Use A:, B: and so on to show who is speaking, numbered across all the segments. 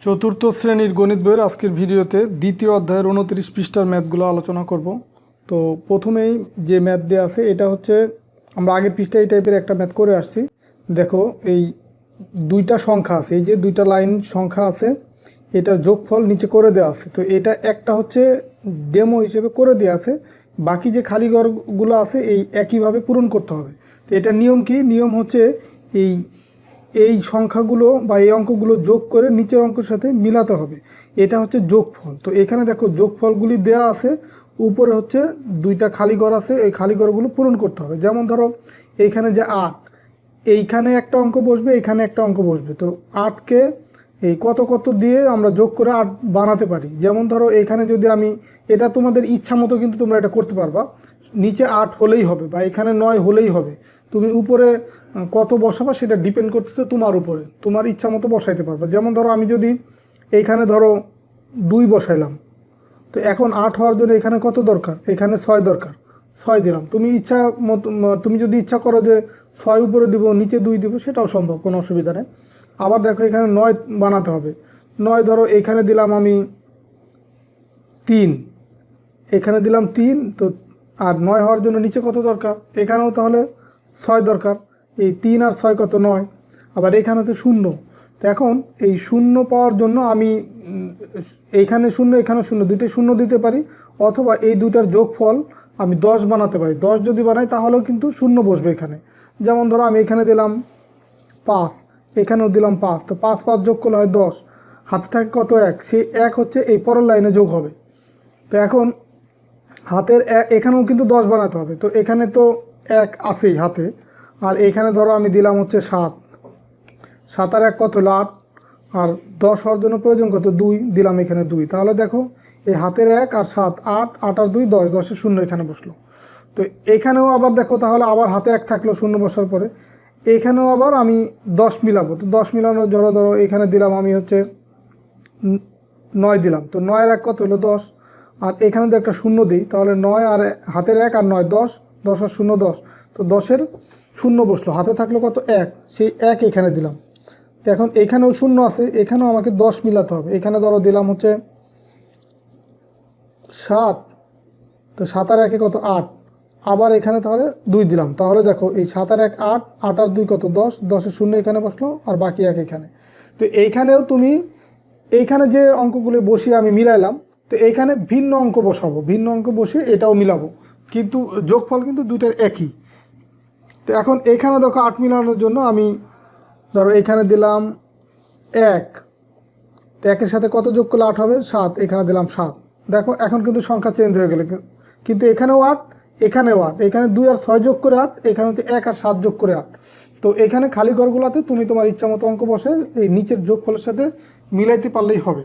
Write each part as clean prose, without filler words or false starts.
A: চতুর্থ শ্রেণীর গণিত বইয়ের আজকের ভিডিওতে দ্বিতীয় অধ্যায়ের 29 পৃষ্ঠার ম্যাথগুলো আলোচনা করব। তো প্রথমেই যে ম্যাথ দেওয়া আছে এটা হচ্ছে আমরা আগের পৃষ্ঠায় এই টাইপের একটা ম্যাথ করে আসছি। দেখো এই দুইটা সংখ্যা আছে, এই যে দুইটা লাইন সংখ্যা আছে, এটার যোগফল নিচে করে দেওয়া আছে। তো এটা একটা হচ্ছে ডেমো হিসেবে করে দেওয়া আছে, বাকি যে খালি ঘরগুলো আছে এই একইভাবে পূরণ করতে হবে। তো এটা নিয়ম কি? নিয়ম হচ্ছে এই সংখ্যাগুলো বা এই অঙ্কগুলো যোগ করে নিচের অঙ্কের সাথে মিলাতে হবে, এটা হচ্ছে যোগফল। তো এখানে দেখো যোগফলগুলি দেয়া আছে, উপরে হচ্ছে দুইটা খালি ঘর আছে, এই খালি ঘরগুলো পূরণ করতে হবে। যেমন ধরো এইখানে যে 8, এইখানে একটা অঙ্ক বসবে, এইখানে একটা অঙ্ক বসবে। তো 8কে এই কত কত দিয়ে আমরা যোগ করে 8 বানাতে পারি। যেমন ধরো এখানে যদি আমি, এটা তোমাদের ইচ্ছা মতো কিন্তু তোমরা এটা করতে পারবা, নিচে 8 হলেই হবে বা এখানে 9 হলেই হবে। তুমি উপরে কত বসাবা সেটা ডিপেন্ড করতেছে তোমার উপরে, তোমার ইচ্ছা মতো বসাইতে পারবা। যেমন ধরো আমি যদি এইখানে ধরো 2 বসাইলাম, তো এখন 8 হওয়ার জন্য এখানে কত দরকার? এখানে 6 দরকার, 6 দিলাম। তুমি ইচ্ছা মতো, তুমি যদি ইচ্ছা করো যে 6 উপরে দিব নিচে 2 দিব, সেটাও সম্ভব, কোনো অসুবিধা নেই। আবার দেখো এখানে 9 বানাতে হবে, 9 ধরো এখানে দিলাম আমি 3, এখানে দিলাম 3, তো আর 9 হওয়ার জন্য নিচে কত দরকার? এখানেও তাহলে 6 দরকার। এই 3 আর 6 কত? 9। আবার এখানে হচ্ছে 0। তো এখন এই 0 পাওয়ার জন্য আমি এইখানে 0 এখানে 0, দুইটাই 0 দিতে পারি, অথবা এই দুইটার যোগফল আমি 10 বানাতে পারি। 10 যদি বানাই তাহলেও কিন্তু 0 বসবে এখানে। যেমন ধরো আমি এখানে দিলাম 5, এখানেও দিলাম 5, তো 5 5 যোগ করলে হয় 10, হাতে থাকে কত? 1। সেই 1 হচ্ছে এই পরের লাইনে যোগ হবে। তো এখন হাতের এখানেও কিন্তু 10 বানাতে হবে। তো এখানে তো 1 আছেই হাতে, আর এখানে ধরো আমি দিলাম হচ্ছে 7, 7 আর 1 কত হলো? 8, আর 10 হওয়ার জন্য প্রয়োজন কত? 2, দিলাম এখানে 2। তাহলে দেখো এই হাতের 1 আর 7, 8, 8 আর 2 10, 10-এর 0 এখানে বসলো। তো এখানেও আবার দেখো, তাহলে আবার হাতে 1 থাকলো 0 বসার পরে, এখানেও আবার আমি 10 মিলাবো। তো 10 মিলানোর ধরো এখানে দিলাম আমি হচ্ছে 9 দিলাম। তো 9 আর 1 কত হলো? 10, আর এখানে যদি একটা 0 দিই তাহলে 9 আর হাতের 1 আর 9 10, 10 আর 0 10, তো 10-এর 0 বসলো, হাতে থাকলো কত? 1, সেই 1 এখানে দিলাম। তো এখন এখানেও 0 আছে, এখানেও আমাকে 10 মিলাতে হবে। এখানে ধরো দিলাম হচ্ছে 7, তো 7 আর 1 কত? 8, আবার এখানে তাহলে 2 দিলাম। তাহলে দেখো এই 7 আর 1 8, 8 আর 2 কত? 10, 10-এর 0 এখানে বসলো, আর বাকি 1 এখানে। তো এইখানেও তুমি এইখানে যে অঙ্কগুলো বসিয়ে আমি মিলাইলাম, তো এইখানে ভিন্ন অঙ্ক বসাবো, ভিন্ন অঙ্ক বসিয়ে এটাও মিলাবো, কিন্তু যোগফল কিন্তু দুইটার একই। তো এখন এইখানে দেখো 8 মিলানোর জন্য আমি ধরো এখানে দিলাম 1, তো 1-এর সাথে কত যোগ করলে 8 হবে? 7, এখানে দিলাম 7। দেখো এখন কিন্তু সংখ্যা চেঞ্জ হয়ে গেল, কিন্তু এখানেও 8, এখানেও 8, এখানে 2 আর 6 যোগ করে 8, এখানে হচ্ছে 1 আর 7 যোগ করে 8। তো এখানে খালি ঘরগুলোতে তুমি তোমার ইচ্ছা মতো অঙ্ক বসে এই নিচের যোগফলের সাথে মিলাইতে পারলেই হবে।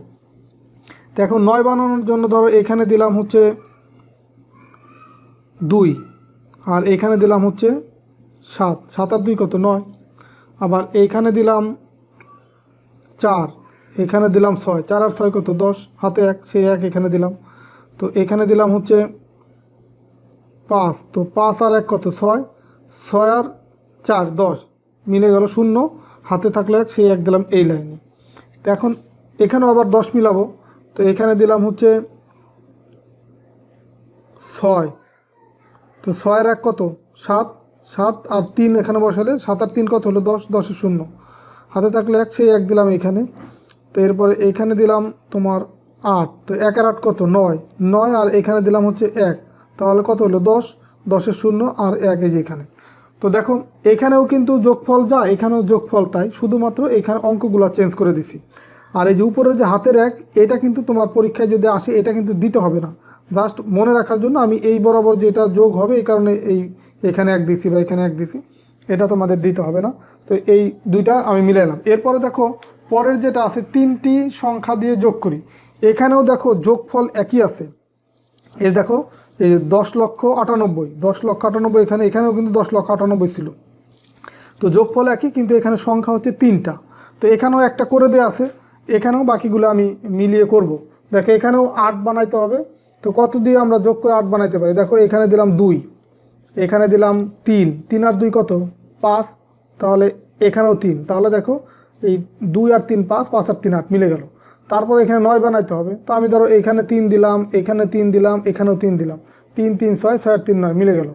A: তো এখন 9 বানানোর জন্য ধরো এখানে দিলাম হচ্ছে 2, আর এখানে দিলাম হচ্ছে 7, 7 আর 2 কত? 9। আবার এইখানে দিলাম 4, এখানে দিলাম 6, 4 আর 6 কত? 10, হাতে 1, সেই 1 এখানে দিলাম। তো এখানে দিলাম হচ্ছে 5, তো 5 আর 1 কত? 6, 6 আর 4 10, মিলে গেল 0, হাতে থাকলে 1, সেই 1 দিলাম এই লাইনে। তো এখন এখানেও আবার 10 মিলাবো। তো এখানে দিলাম হচ্ছে 6, তো 6 আর 1 কত? 7, 7 আর 3 এখানে বসালে 7 আর 3 কত হলো? 10, 10-এর 0, হাতে থাকলে 1, সেই 1 দিলাম এখানে। তো এরপরে এইখানে দিলাম তোমার 8, তো 1 আর 8 কত? 9, 9 আর এখানে দিলাম হচ্ছে 1, তাহলে কত হলো? 10, 10-এর 0 আর 1 এই যে এখানে। তো দেখো এখানেও কিন্তু যোগফল যা, এখানেও যোগফল তাই, শুধুমাত্র এখানে অঙ্কগুলো চেঞ্জ করে দিছি। আর এই যে উপরের যে হাতের 1, এটা কিন্তু তোমার পরীক্ষায় যদি আসে এটা কিন্তু দিতে হবে না, জাস্ট মনে রাখার জন্য আমি এই বরাবর যে এটা যোগ হবে এই কারণে এখানে 1 দিছি বা এখানে 1 দিছি, এটা তোমাদের দিতে হবে না। তো এই দুইটা আমি মিলাইলাম। এরপরে দেখো পরের যেটা আছে 3টি সংখ্যা দিয়ে যোগ করি, এখানেও দেখো যোগফল একই আছে। এই দেখো এই 10,98,000, 10,98,000 এখানে, এখানেও কিন্তু 10,98,000 ছিল। তো যোগফল একই, কিন্তু এখানে সংখ্যা হচ্ছে 3টা। তো এখানেও একটা করে দেওয়া আছে, এখানেও বাকিগুলো আমি মিলিয়ে করব। দেখো এখানেও 8 বানাইতে হবে। তো কত দিয়ে আমরা যোগ করে 8 বানাইতে পারি? দেখো এখানে দিলাম 2, এখানে দিলাম 3, 3 আর 2 কত? 5, তাহলে এখানেও 3, তাহলে দেখো এই 2 আর 3 5, 5 আর 3 8 মিলে গেল। তারপর এখানে 9 বানাইতে হবে। তো আমি ধরো এখানে 3 দিলাম, এখানে 3 দিলাম, এখানেও 3 দিলাম, 3 3 6, 6 আর 3 9 মিলে গেল।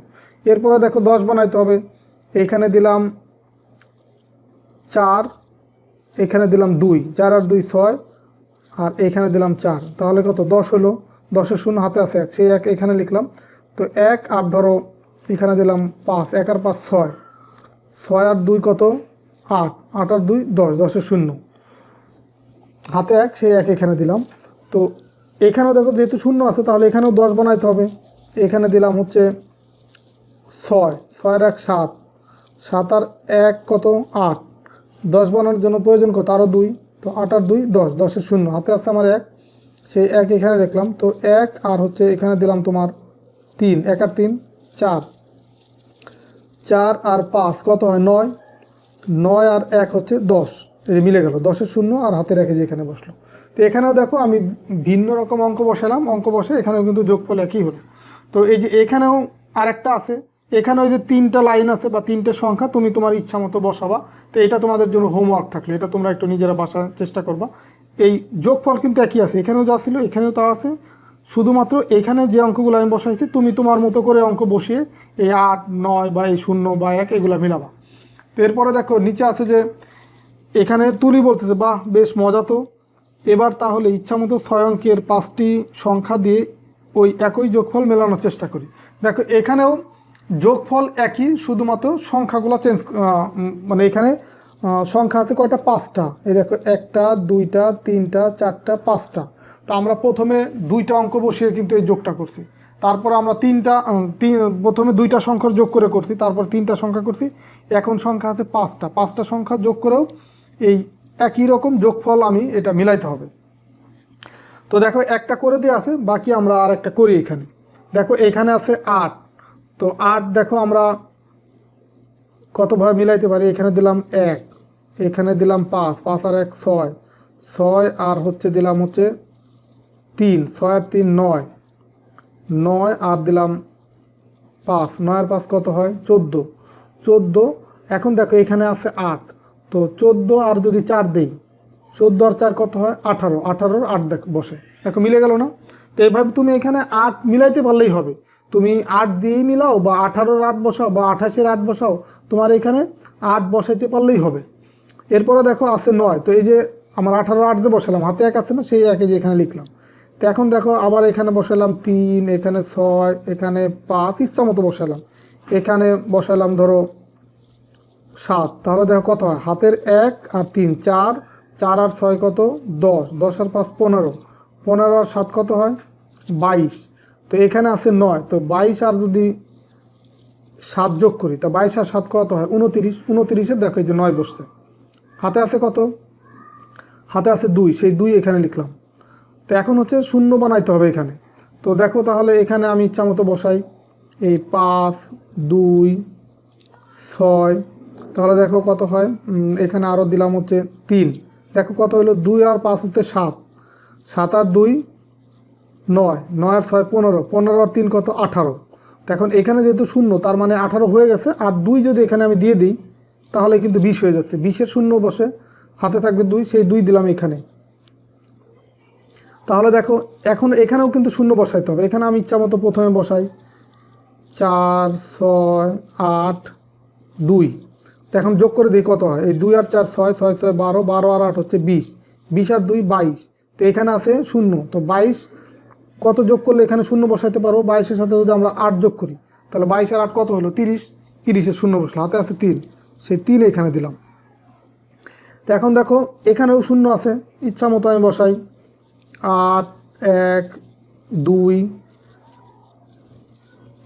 A: এরপরে দেখো 10 বানাইতে হবে। এখানে দিলাম 4, এখানে দিলাম 2, 4 আর 2 6, আর এখানে দিলাম 4, তাহলে কত 10 হলো। 10-এর শূন্য হাতে আছে 1, সেই 1 এখানে লিখলাম। তো 1 আর ধরো এখানে দিলাম 5, 1 আর 5 6, 6 আর 2 কত 8, 8 আর 2 10, 10-এর শূন্য হাতে 1, সেই 1 এখানে দিলাম। তো এখানেও দেখো যেহেতু শূন্য আছে তাহলে এখানেও 10 বানাইতে হবে। এখানে দিলাম হচ্ছে 6, 6 আর 1 7, 7 আর 1 কত 8, 10 বানানোর জন্য প্রয়োজন কত আরও 2, তো 8 আর 2 10, 10-এর শূন্য হাতে আছে আমার 1, সেই 1 এখানে রাখলাম। তো 1 আর হচ্ছে এখানে দিলাম তোমার 3, 1 আর 3 4, 4 আর 5 কত হয় 9, 9 আর 1 হচ্ছে 10, এই মিলে গেল। 10-এর শূন্য আর হাতে রেখে যে এখানে বসলো। তো এখানেও দেখো আমি ভিন্ন রকম অঙ্ক বসালাম, অঙ্ক বসে এখানেও কিন্তু যোগফল একই হলো। তো এই যে এখানেও আরেকটা আছে, এখানে ওই যে 3টা লাইন আছে বা 3টে সংখ্যা তুমি তোমার ইচ্ছা মতো বসাবা। তো এটা তোমাদের জন্য হোমওয়ার্ক থাকলো, এটা তোমরা একটু নিজেরা বাসার চেষ্টা করবা। এই যোগফল কিন্তু একই আছে, এখানেও যা ছিল এখানেও তা আছে, শুধুমাত্র এখানে যে অঙ্কগুলো আমি বসাইছি তুমি তোমার মতো করে অঙ্ক বসিয়ে এই 8 9 বা এই 0 বা 1 এগুলো মিলাবা। তো এরপরে দেখো নিচে আছে যে এখানে তুলি বলতেছে, বাহ বেশ মজা তো। এবার তাহলে ইচ্ছামতো 6 অঙ্কের 5টি সংখ্যা দিয়ে ওই একই যোগফল মেলানোর চেষ্টা করি। দেখো এখানেও যোগফল একই, শুধুমাত্র সংখ্যাগুলো চেঞ্জ, মানে এখানে সংখ্যা আছে কয়টা 5টা। এই দেখো 1টা 2টা 3টা 4টা 5টা। তো আমরা প্রথমে 2টা অঙ্ক বসিয়ে কিন্তু এই যোগটা করছি, তারপর আমরা প্রথমে 2টা সংখ্যার যোগ করে করছি, তারপর 3টা সংখ্যা করছি, এখন সংখ্যা আছে 5টা। 5টা সংখ্যা যোগ করেও এই একই রকম যোগফল আমি এটা মিলাইতে হবে। তো দেখো একটা করে দিয়ে আছে, বাকি আমরা আর একটা করি। এখানে দেখো এখানে আছে 8, তো 8 দেখো আমরা কতভাবে মিলাইতে পারি। এখানে দিলাম 1, এখানে দিলাম 5, 5 আর 1 6, 6 আর হচ্ছে দিলাম হচ্ছে 3, 6 আর 3 9, 9 আর দিলাম 5, 9 আর 5 কত হয় 14, 14। এখন দেখো এখানে আছে 8, তো 14 আর যদি 4 দেই, 14 আর 4 কত হয় 18, 18-র 8 দেখ বসে, দেখো মিলে গেল না। তো এইভাবে তুমি এখানে 8 মিলাইতে পারলেই হবে। তুমি 8 দিয়েই মিলাও বা 18-র 8 বসাও বা 28-এর 8 বসাও, তোমার এখানে 8 বসাইতে পারলেই হবে। এরপরে দেখো আছে 9, তো এই যে আমার 18 8 যে বসালাম হাতে 1 আছে না, সেই 1 যে এখানে লিখলাম। তো এখন দেখো আবার এখানে বসালাম 3, এখানে 6, এখানে 5, ইচ্ছা মতো বসালাম। এখানে বসালাম ধরো 7, তাহলে দেখো কত হয় হাতের 1 আর 3 4, 4 আর 6 কত 10, 10 আর 5 15, 15 আর 7 কত হয় 22। তো এখানে আছে 9, তো 22 আর যদি 7 যোগ করি, তা 22 আর 7 কত হয় 29, 29-এর দেখো এই যে 9 বসছে। হাতে আছে কত, হাতে আছে 2, সেই 2 এখানে লিখলাম। তো এখন হচ্ছে শূন্য বানাইতে হবে এখানে। তো দেখো তাহলে এখানে আমি ইচ্ছা মতো বসাই, এই 5 2 6, তাহলে দেখো কত হয়, এখানে আরও দিলাম হচ্ছে 3, দেখো কত হলো 2 আর 5 হচ্ছে 7, 7 আর 2 9, 9 আর 6 15, 15 আর 3 কত 18। তো এখন এখানে যেহেতু শূন্য, তার মানে 18 হয়ে গেছে, আর 2 যদি এখানে আমি দিয়ে দিই তাহলে কিন্তু 20 হয়ে যাচ্ছে। 20-এর শূন্য বসে, হাতে থাকবে 2, সেই 2 দিলাম এখানে। তাহলে দেখো এখন এখানেও কিন্তু শূন্য বসাইতে হবে। এখানে আমি ইচ্ছা মতো প্রথমে বসাই 4 6 8 2, তো এখন যোগ করে দিই কত হয়, এই 2 আর 4 6, 6 6 12, 12 আর 8 হচ্ছে 20, 20 আর 2 22। তো এখানে আছে শূন্য, তো 22 কত যোগ করলে এখানে শূন্য বসাইতে পারবো। 22-এর সাথে যদি আমরা 8 যোগ করি, তাহলে 22 আর 8 কত হলো 30, 30-এর শূন্য বসলো, হাতে আছে 3, সেই 3 এখানে দিলাম। তো এখন দেখো এখানেও শূন্য আছে, ইচ্ছা মতো আমি বসাই 8 1 2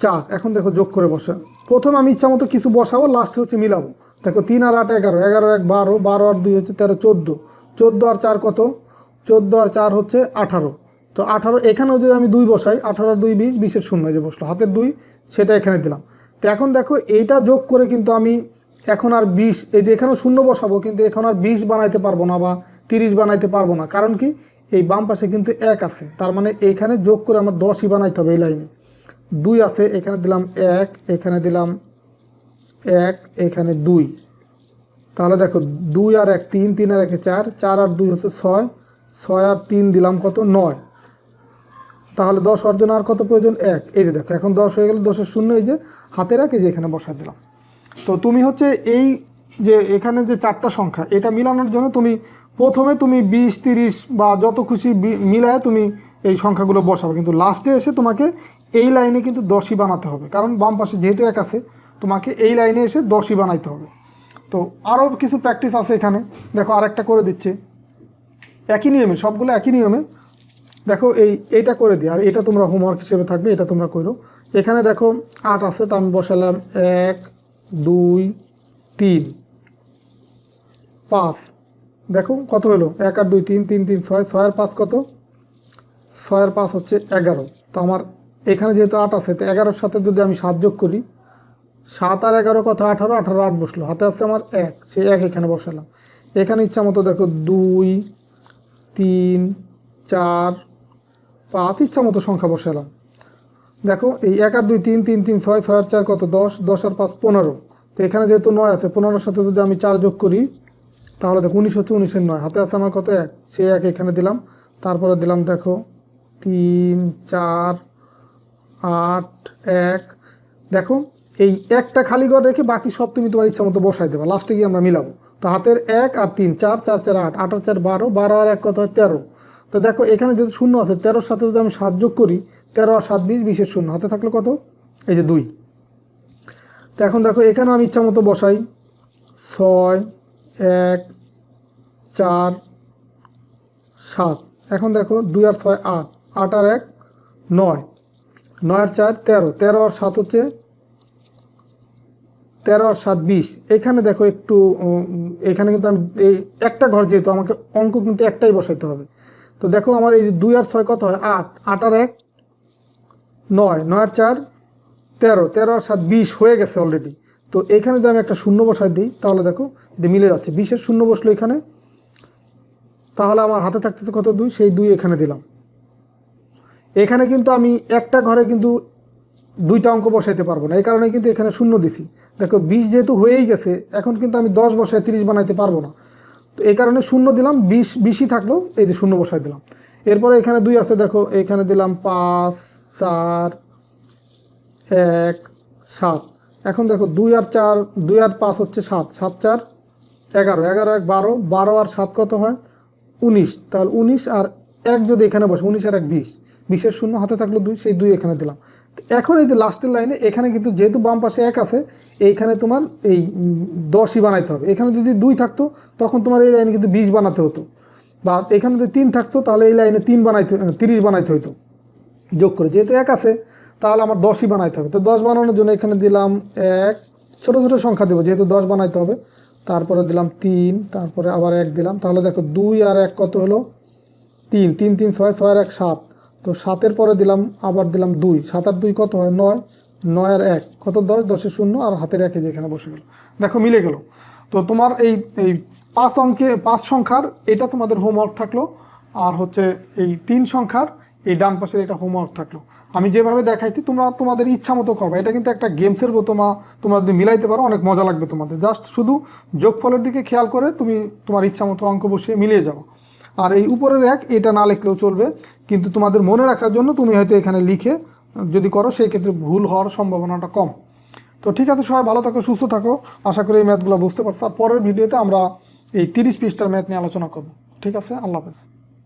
A: 4। এখন দেখো যোগ করে বসে, প্রথম আমি ইচ্ছা মতো কিছু বসাবো, লাস্টে হচ্ছে মিলাবো। দেখো 3 আর 8 11, 11 আর 1 12, 12 আর 2 হচ্ছে 13 14, 14 আর 4 কত 14 আর 4 হচ্ছে 18। তো 18 এখানেও যদি আমি 2 বসাই, 18 আর 2 20, 20-এর শূন্য যে বসলো, হাতের 2 সেটা এখানে দিলাম। তো এখন দেখো এইটা যোগ করে কিন্তু আমি এখন আর 20, এই যে এখানেও শূন্য বসাবো, কিন্তু এখন আর 20 বানাইতে পারবো না বা 30 বানাইতে পারবো না। কারণ কি, এই বাম পাশে কিন্তু 1 আছে, তার মানে এইখানে যোগ করে আমার 10ই বানাইতে হবে। এই লাইনে 2 আছে, এখানে দিলাম 1, এখানে দিলাম 1, এখানে 2। তাহলে দেখো 2 আর 1 3, 3 আর 1 4, 4 আর 2 হচ্ছে 6, 6 আর 3 দিলাম কত 9, তাহলে 10 হওয়ার জন্য আর কত প্রয়োজন 1। এই যে দেখো এখন 10 হয়ে গেল, 10-এর শূন্য এই যে হাতের 1 এই যে এখানে বসাই দিলাম। তো তুমি হচ্ছে এই যে এখানে যে 4টা সংখ্যা এটা মিলানোর জন্য তুমি প্রথমে তুমি 20, 30 বা যত খুশি মিলায় তুমি এই সংখ্যাগুলো বসাবে, কিন্তু লাস্টে এসে তোমাকে এই লাইনে কিন্তু 10ই বানাতে হবে, কারণ বাম পাশে যেহেতু 1 আছে তোমাকে এই লাইনে এসে 10ই বানাইতে হবে। তো আরও কিছু প্র্যাকটিস আছে এখানে, দেখো আরেকটা করে দিচ্ছে একই নিয়মে, সবগুলো একই নিয়মে। দেখো এইটা করে দিই, আর এটা তোমরা হোমওয়ার্ক হিসেবে থাকবে, এটা তোমরা করো। এখানে দেখো 8 আছে, তো আমি বসালাম 1, 2, 3, 5। দেখো কত হলো 1 আর 2 3, 3 3 6, 6 আর 5 কত, 6 আর 5 হচ্ছে 11। তো আমার এখানে যেহেতু 8 আছে, তো 11-এর সাথে যদি আমি 7 যোগ করি, 7 আর 11 কত 18, 18 8 বসলো, হাতে আছে আমার 1, সেই 1 এখানে বসালাম। এখানে ইচ্ছা মতো দেখো 2, 3, 4, 5 ইচ্ছা মতো সংখ্যা বসালাম। দেখো এই 1 আর 2 3, 3 3 6, 6 আর 4 কত 10, 10 আর 5 15। তো এখানে যেহেতু 9 আছে, 15-এর সাথে যদি আমি 4 যোগ করি, তাহলে দেখো 19 হচ্ছে, 19-এর 9, হাতে আছে আমার কত 1, সেই 1 এখানে দিলাম। তারপরে দিলাম দেখো 3, 4, 8, 1। দেখো এই একটা খালি ঘর রেখে বাকি সব তুমি তোমার ইচ্ছা মতো বসাই দেবা, লাস্টে গিয়ে আমরা মিলাবো। তো হাতের 1 আর 3, 4 4 4 8, 8 আর 4 12, 12 আর 1 কত হয় 13। তো দেখো এখানে যেহেতু শূন্য আছে, 13-এর সাথে যদি আমি 7 যোগ করি, 13 আর 7 20, 20-এর শূন্য, হাতে থাকলো কত এই যে 2। তো এখন দেখো এখানেও আমি ইচ্ছা মতো বসাই 6, 1, 4, 7। এখন দেখো 2 আর 6 8, 8 আর 1 9, 9 আর 4 13, 13 আর 7 হচ্ছে 13 আর 7 20। এখানে দেখো একটু এখানে কিন্তু আমি এই একটা ঘর যেহেতু আমাকে অঙ্ক কিন্তু একটাই বসাইতে হবে। তো দেখো আমার এই 2 আর 6 কত হয় 8, 8 আর 1 9, 9 আর 4 13, 13 আর 7 20 হয়ে গেছে অলরেডি। তো এখানে যদি আমি একটা শূন্য বসাই দিই, তাহলে দেখো এটা মিলে যাচ্ছে, 20-এর শূন্য বসলো এখানে, তাহলে আমার হাতে থাকতেছে কত 2, সেই 2 এখানে দিলাম। এখানে কিন্তু আমি একটা ঘরে কিন্তু 2টা অঙ্ক বসাইতে পারবো না, এই কারণে কিন্তু এখানে শূন্য দিছি। দেখো 20 যেহেতু হয়েই গেছে, এখন কিন্তু আমি 10 বসায় 30 বানাইতে পারবো না, তো এই কারণে শূন্য দিলাম, 20ই থাকলো, এই যে শূন্য বসাই দিলাম। এরপরে এখানে 2 আছে, দেখো এখানে দিলাম 5, 4, 1, 7। এখন দেখো 2 আর 4, 2 আর 5 হচ্ছে 7, 7 4 11, 11 1 12, 12 আর 7 কত হয় 19। তাহলে 19 আর 1 যদি এখানে বসে, 19 আর 1 20, 20-এর শূন্য, হাতে থাকলো 2, সেই 2 এখানে দিলাম। এখন এই যে লাস্টের লাইনে এখানে কিন্তু যেহেতু বাম পাশে 1 আছে, এইখানে তোমার এই 10ই বানাইতে হবে। এখানে যদি 2 থাকতো তখন তোমার এই লাইনে কিন্তু 20 বানাতে হতো, বা এখানে যদি 3 থাকতো তাহলে এই লাইনে 30 বানাইতে হতো যোগ করে। যেহেতু 1 আছে তাহলে আমার 10ই বানাইতে হবে। তো 10 বানানোর জন্য এখানে দিলাম 1, ছোটো ছোটো সংখ্যা দেবো যেহেতু 10 বানাইতে হবে। তারপরে দিলাম 3, তারপরে আবার 1 দিলাম, তাহলে দেখো 2 আর 1 কত হলো 3, 3 3 6, 6 আর 1 7। তো 7-এর পরে দিলাম আবার দিলাম 2, 7 আর 2 কত হয় 9, 9 আর 1 কত 10, 10-এর শূন্য, আর হাতের 1 যেখানে বসে গেল, দেখো মিলে গেল। তো তোমার এই 5 সংখ্যার এটা তোমাদের হোমওয়ার্ক থাকলো, আর হচ্ছে এই 3 সংখ্যার এই ডান পাশের এটা হোমওয়ার্ক থাকলো। আমি যেভাবে দেখাইছি তোমরা তোমাদের ইচ্ছা মতো করবে, এটা কিন্তু একটা গেমসের মতো, তোমরা যদি মিলাইতে পারো অনেক মজা লাগবে তোমাদের। জাস্ট শুধু যোগফলের দিকে খেয়াল করে তুমি তোমার ইচ্ছা মতো অঙ্ক বসিয়ে মিলিয়ে যাও। আর এই উপরের 1 এটা না লিখলেও চলবে, কিন্তু তোমাদের মনে রাখার জন্য তুমি হয়তো এখানে লিখে যদি করো সেই ক্ষেত্রে ভুল হওয়ার সম্ভাবনাটা কম। তো ঠিক আছে, সবাই ভালো থাকো, সুস্থ থাকো। আশা করি এই ম্যাথগুলো বুঝতে পারছো। আর পরের ভিডিওতে আমরা এই 30 পৃষ্ঠার ম্যাথ নিয়ে আলোচনা করব। ঠিক আছে, আল্লাহ হাফেজ।